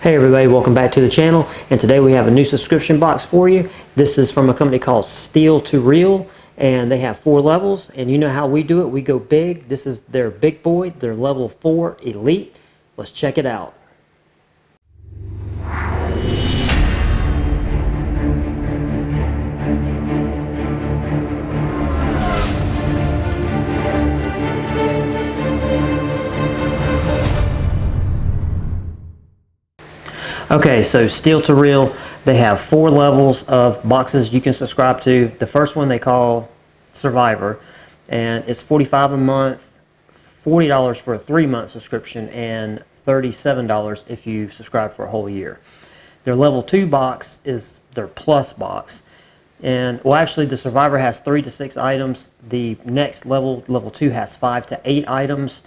Hey everybody, welcome back to the channel, and today we have a new subscription box for you. This is from a company called Steel to Real, and they have 4 levels, and you know how we do it. We go big. This is their big boy, their level 4 Elite. Let's check it out. Okay, so Steel to Real, they have 4 levels of boxes you can subscribe to. The first one they call Survivor, and it's $45 a month, $40 for a 3-month subscription, and $37 if you subscribe for a whole year. Their level 2 box is their Plus box, and well, actually the Survivor has 3 to 6 items. The next level, level 2, has 5 to 8 items.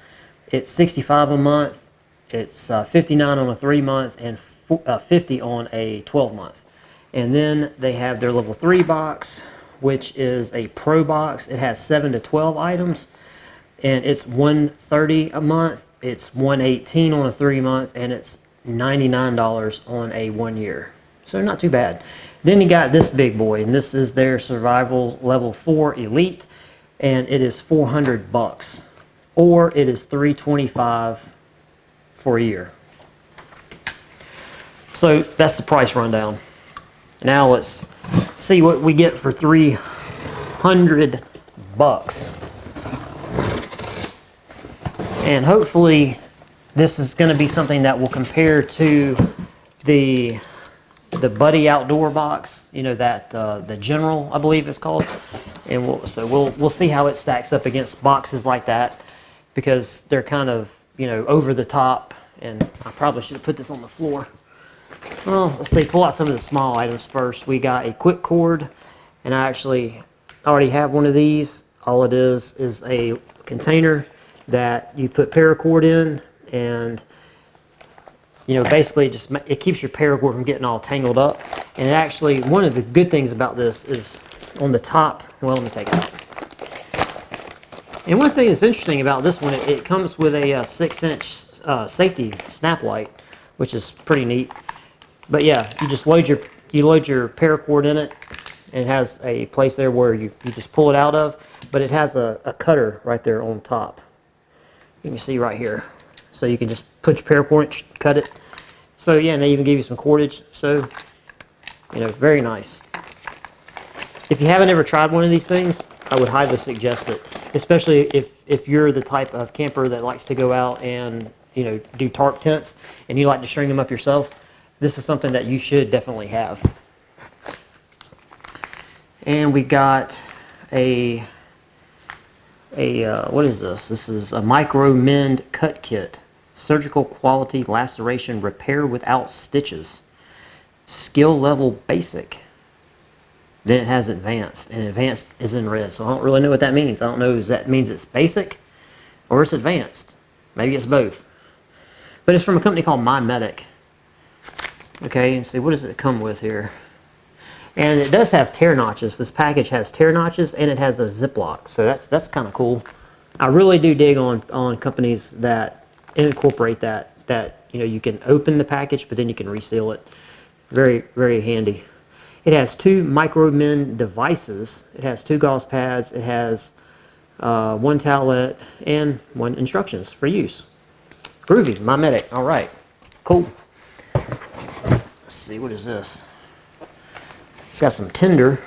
It's $65 a month. It's $59 on a 3-month and $50 on a 12-month. And then they have their level 3 box, which is a Pro box. It has 7 to 12 items, and it's $130 a month. It's $118 on a 3-month, and it's $99 on a 1 year. So not too bad. Then you got this big boy, and this is their Survival level 4 Elite, and it is $400, or it is $325 for a year. So that's the price rundown. Now let's see what we get for $300. And hopefully this is going to be something that will compare to the Buddy Outdoor box, you know, that the General, I believe it's called. And we'll see how it stacks up against boxes like that, because they're kind of, you know, over the top. And I probably should have put this on the floor. Well, let's see, pull out some of the small items first. We got a quick cord, and I actually already have one of these. All it is a container that you put paracord in, and you know, basically it keeps your paracord from getting all tangled up. And actually, one of the good things about this is on the top. Well, let me take it out. And one thing that's interesting about this one, it comes with a 6-inch safety snap light, which is pretty neat. But yeah, you just load your paracord in it, and it has a place there where you just pull it out of, but it has a cutter right there on top. You can see right here. So you can just put your paracord, cut it. So yeah, and they even give you some cordage. So, you know, very nice. If you haven't ever tried one of these things, I would highly suggest it, especially if you're the type of camper that likes to go out and, you know, do tarp tents, and you like to string them up yourself. This is something that you should definitely have. And we got what is this? This is a Micro Mend Cut Kit. Surgical quality laceration repair without stitches. Skill level basic. Then it has advanced, and advanced is in red. So I don't really know what that means. I don't know if that means it's basic or it's advanced. Maybe it's both. But it's from a company called MyMedic. Okay, and see, what does it come with here? And it does have tear notches. This package has tear notches, and it has a Ziploc. So that's kind of cool. I really do dig on companies that incorporate that you know, you can open the package, but then you can reseal it. Very, very handy. It has 2 Micro Mend devices. It has 2 gauze pads. It has 1 towelette and 1 instructions for use. Groovy, MyMedic. All right, cool. Let's see, what is this? Got some tinder,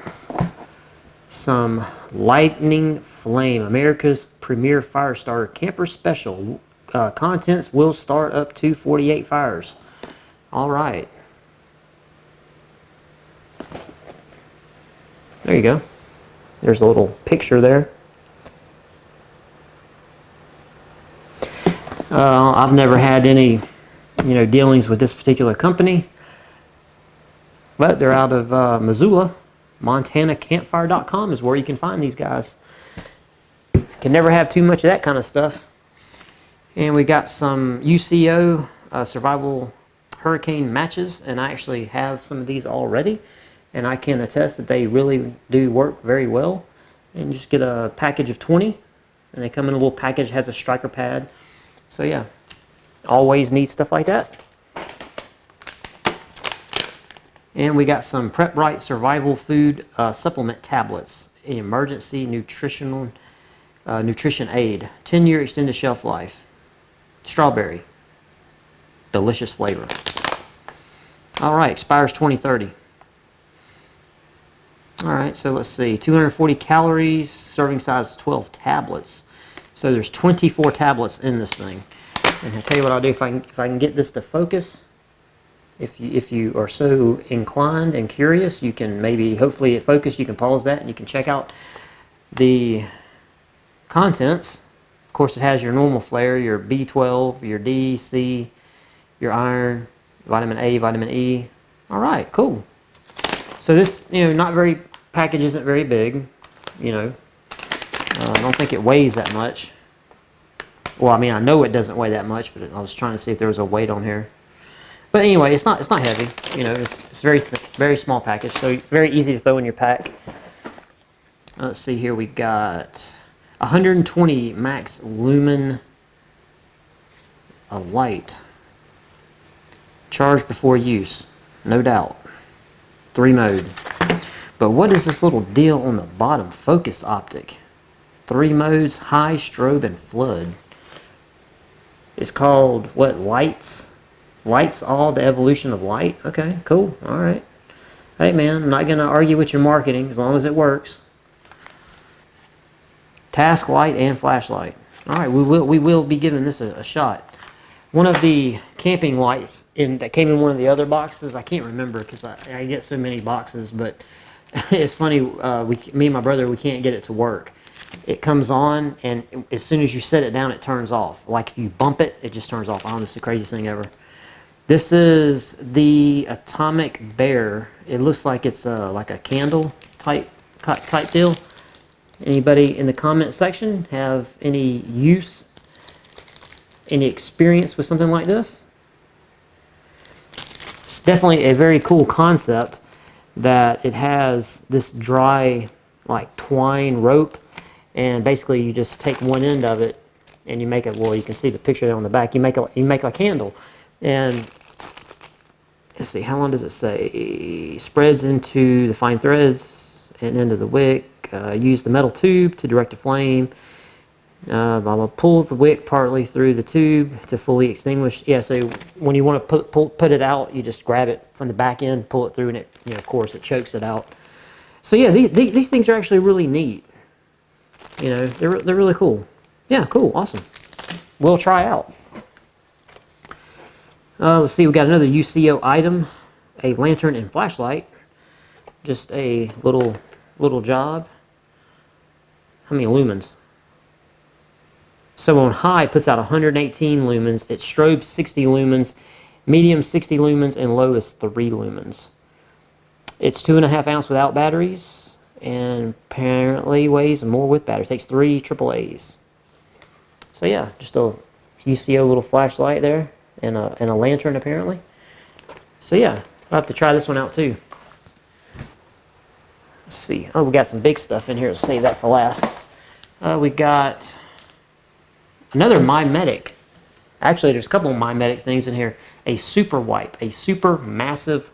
some Lightning Flame, America's premier fire starter camper special. Contents will start up to 48 fires. All right. There you go. There's a little picture there. I've never had any, you know, dealings with this particular company, but they're out of Missoula. MontanaCampfire.com is where you can find these guys. Can never have too much of that kind of stuff. And we got some UCO survival hurricane matches, and I actually have some of these already, and I can attest that they really do work very well. And you just get a package of 20, and they come in a little package, has a striker pad. So yeah, always need stuff like that. And we got some Prep Right Survival Food Supplement Tablets, an emergency nutrition aid, 10-year extended shelf life, strawberry, delicious flavor. All right, expires 2030. All right, so let's see, 240 calories, serving size 12 tablets. So there's 24 tablets in this thing. And I'll tell you what I'll do if I can get this to focus. If you are so inclined and curious, you can maybe, hopefully it focused, you can pause that and you can check out the contents. Of course, it has your normal flare, your B12, your D, C, your iron, vitamin A, vitamin E. All right, cool. So this, package isn't very big, I don't think it weighs that much. Well, I mean, I know it doesn't weigh that much, but I was trying to see if there was a weight on here. But anyway, it's not heavy. It's very small package, so very easy to throw in your pack. Let's see here. We got 120 max lumen a light. Charge before use, no doubt. 3 mode. But what is this little deal on the bottom? Focus optic. 3 modes, high, strobe, and flood. It's called what? Lights? Lights all, the evolution of light. Okay, cool. All right. Hey man, I'm not gonna argue with your marketing as long as it works. Task light and flashlight. All right, we will be giving this a shot. One of the camping lights that came in one of the other boxes, I can't remember because I get so many boxes, but it's funny. Me and my brother, we can't get it to work. It comes on, and as soon as you set it down, it turns off. Like if you bump it, it just turns off. I don't know, it's the craziest thing ever. This is the Atomic Bear. It looks like it's like a candle type deal. Anybody in the comment section have any experience with something like this? It's definitely a very cool concept that it has this dry like twine rope, and basically you just take one end of it and you make it, well, you can see the picture there on the back. You make a candle, and let's see, how long does it say? Spreads into the fine threads and into the wick. Use the metal tube to direct the flame. Pull the wick partly through the tube to fully extinguish. Yeah, so when you want to put it out, you just grab it from the back end, pull it through, and it, of course, it chokes it out. So yeah, these things are actually really neat. They're really cool. Yeah, cool, awesome. We'll try out. Let's see, we got another UCO item, a lantern and flashlight. Just a little job. How many lumens? So on high, it puts out 118 lumens. It strobes 60 lumens, medium 60 lumens, and low is 3 lumens. It's 2.5 ounce without batteries, and apparently weighs more with batteries. Takes 3 AAAs. So yeah, just a UCO little flashlight there, and a lantern apparently. So yeah, I'll have to try this one out too. Let's see. Oh, we got some big stuff in here. Let's save that for last. We got another MyMedic. Actually, there's a couple of MyMedic things in here. A super wipe, a super massive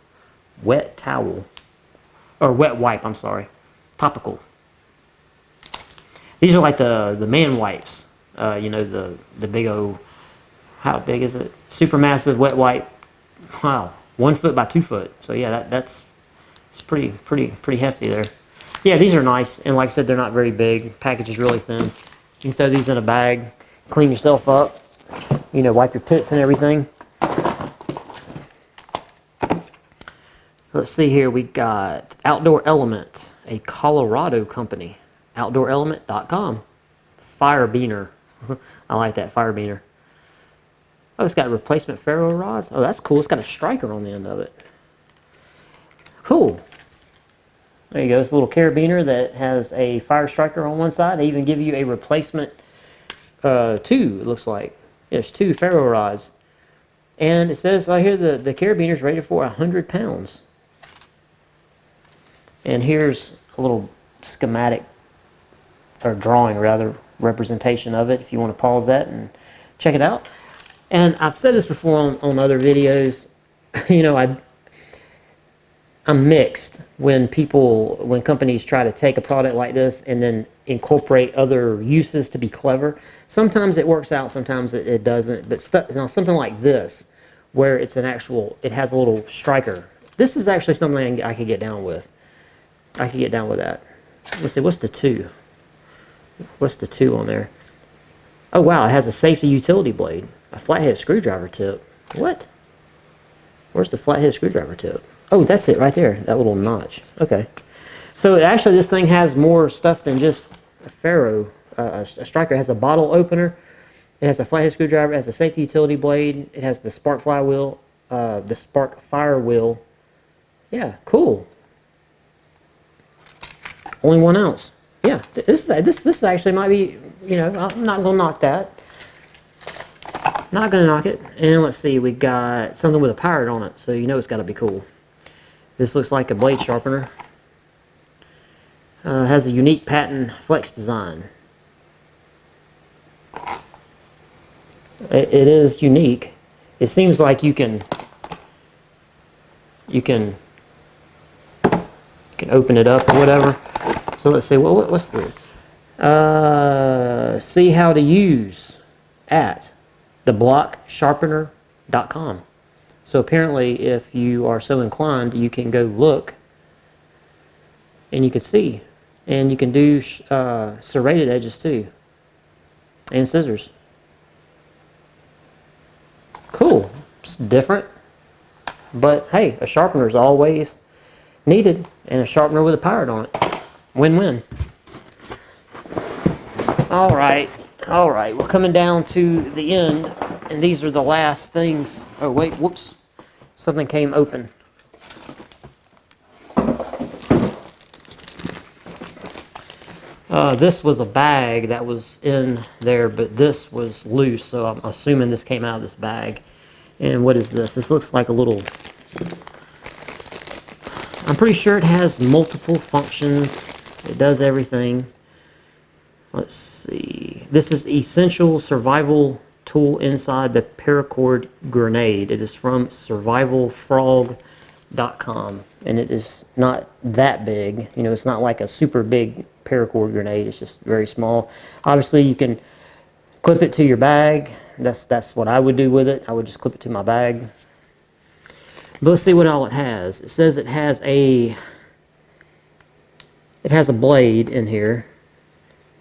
wet towel, or wet wipe, I'm sorry, topical. These are like the man wipes, the big old, how big is it? Super massive wet wipe. Wow, 1 foot by 2 foot. So yeah, that's pretty hefty there. Yeah, these are nice, and like I said, they're not very big. Package is really thin. You can throw these in a bag, clean yourself up, wipe your pits and everything. Let's see here, we got Outdoor Element, a Colorado company. OutdoorElement.com. Fire beaner. I like that, fire beaner. Oh, it's got replacement ferro rods. Oh, that's cool. It's got a striker on the end of it. Cool. There you go. It's a little carabiner that has a fire striker on one side. They even give you a replacement 2, it looks like. There's 2 ferro rods. And it says right here the carabiner is rated for 100 pounds. And here's a little schematic, or drawing rather, representation of it if you want to pause that and check it out. And I've said this before on other videos. I'm mixed when companies try to take a product like this and then incorporate other uses to be clever. Sometimes it works out, sometimes it doesn't. But now something like this, where it has a little striker. This is actually something I could get down with. I could get down with that. Let's see, what's the 2? What's the 2 on there? Oh wow, it has a safety utility blade, a flathead screwdriver tip. What? Where's the flathead screwdriver tip? Oh, that's it right there, that little notch. Okay. So actually this thing has more stuff than just a ferro. A striker. It has a bottle opener. It has a flathead screwdriver. It has a safety utility blade. It has the spark flywheel, the spark fire wheel. Yeah, cool. Only 1 ounce. Yeah, this actually might be, you know, I'm not gonna knock that. Not gonna knock it. And let's see, we got something with a pirate on it, so you know it's got to be cool. This looks like a blade sharpener. Has a unique patent flex design. It is unique. It seems like you can open it up or whatever. So let's see, what's the see how to use at theblocksharpener.com. So apparently if you are so inclined, you can go look and you can see, and you can do serrated edges too, and scissors. Cool. It's different, but hey, a sharpener is always needed, and a sharpener with a pirate on it. Win-win. All right, we're coming down to the end, and these are the last things. Oh wait, whoops, something came open. This was a bag that was in there, but this was loose, so I'm assuming this came out of this bag. And what is this? This looks like a little... I'm pretty sure it has multiple functions. It does everything. Let's see. This is essential survival tool inside the Paracord grenade. It is from survivalfrog.com, and it is not that big. You know, it's not like a super big Paracord grenade. It's just very small. Obviously, you can clip it to your bag. That's what I would do with it. I would just clip it to my bag. But let's see what all it has. It says it has a blade in here.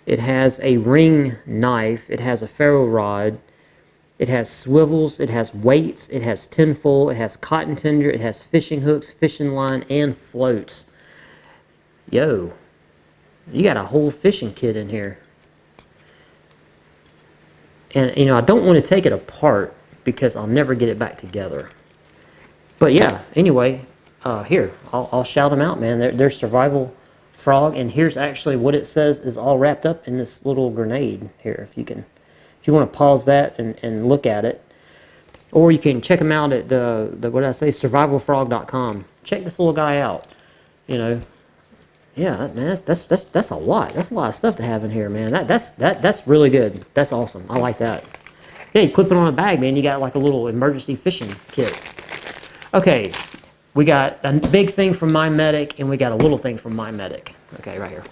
It has a ring knife. It has a ferro rod. It has swivels. It has weights. It has tinfoil. It has cotton tinder. It has fishing hooks, fishing line, and floats. Yo, you got a whole fishing kit in here. And, you know, I don't want to take it apart because I'll never get it back together. But yeah, anyway, here, I'll shout them out, man. They're Survival Frog, and here's actually what it says is all wrapped up in this little grenade here. If you want to pause that and look at it, or you can check them out at what did I say, survivalfrog.com. Check this little guy out. You know, yeah, man, that's a lot. That's a lot of stuff to have in here, man. That's really good. That's awesome. I like that. Yeah, you clip it on a bag, man. You got like a little emergency fishing kit. Okay, we got a big thing from My Medic, and we got a little thing from My Medic. Okay, right here.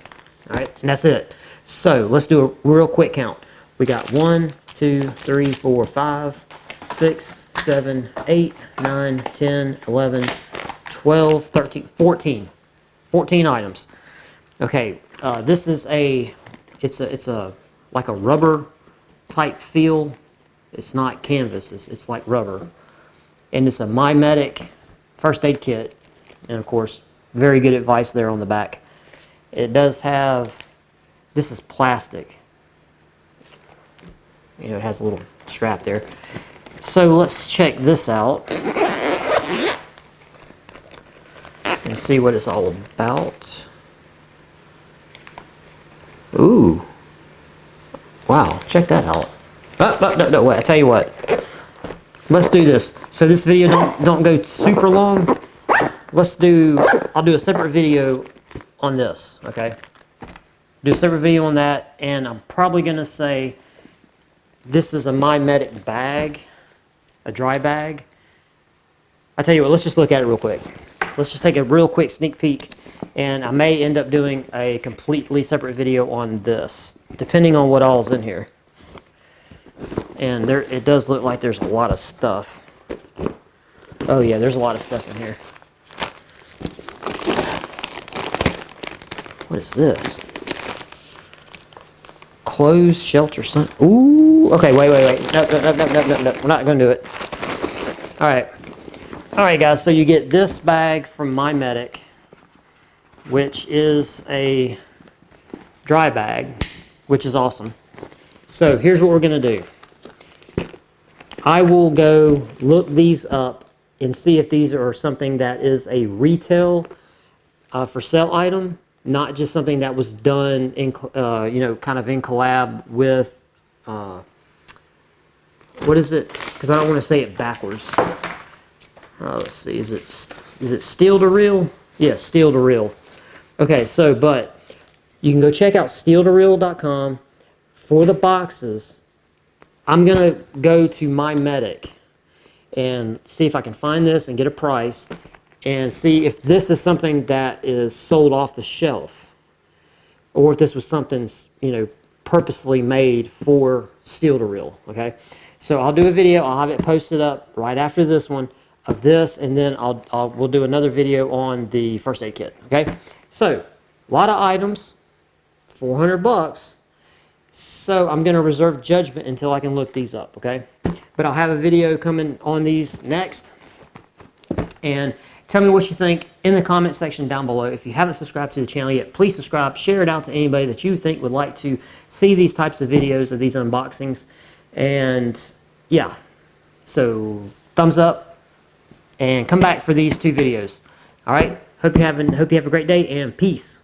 All right, and that's it. So let's do a real quick count. We got 1, 2, 3, 4, 5, 6, 7, 8, 9, 10, 11, 12, 13, 14. 14 items. Okay, this is it's like a rubber type feel. It's not canvas, it's like rubber. And it's a My Medic first aid kit. And of course, very good advice there on the back. It does have, this is plastic. You know, it has a little strap there. So let's check this out and see what it's all about. Ooh. Wow, check that out. No, wait, I tell you what. Let's do this. So this video don't go super long. I'll do a separate video on this, okay? Do a separate video on that, and I'm probably gonna say this is a My Medic bag, a dry bag. I tell you what, let's just look at it real quick. let's just take a real quick sneak peek, and I may end up doing a completely separate video on this, depending on what all's in here. And there, it does look like there's a lot of stuff. Oh yeah, there's a lot of stuff in here. What is this? Closed shelter sun. Ooh. Okay, wait. No. We're not gonna do it. All right, guys. So you get this bag from My Medic, which is a dry bag, which is awesome. So here's what we're gonna do. I will go look these up and see if these are something that is a retail for sale item, not just something that was done in, you know, kind of in collab with, what is it? Because I don't want to say it backwards. Let's see, is it steel to reel? Yeah, steel to reel. Okay, so, but you can go check out steeltoreel.com for the boxes. I'm gonna go to My Medic and see if I can find this and get a price and see if this is something that is sold off the shelf, or if this was something, you know, purposely made for steel to reel. Okay, so I'll do a video. I'll have it posted up right after this one of this, and then we'll do another video on the first aid kit. Okay, so a lot of items, $400. So I'm going to reserve judgment until I can look these up. Okay, but I'll have a video coming on these next, and tell me what you think in the comment section down below. If you haven't subscribed to the channel yet, please subscribe. Share it out to anybody that you think would like to see these types of videos of these unboxings. And yeah, so thumbs up and come back for these 2 videos. All right. Hope you have a great day, and peace.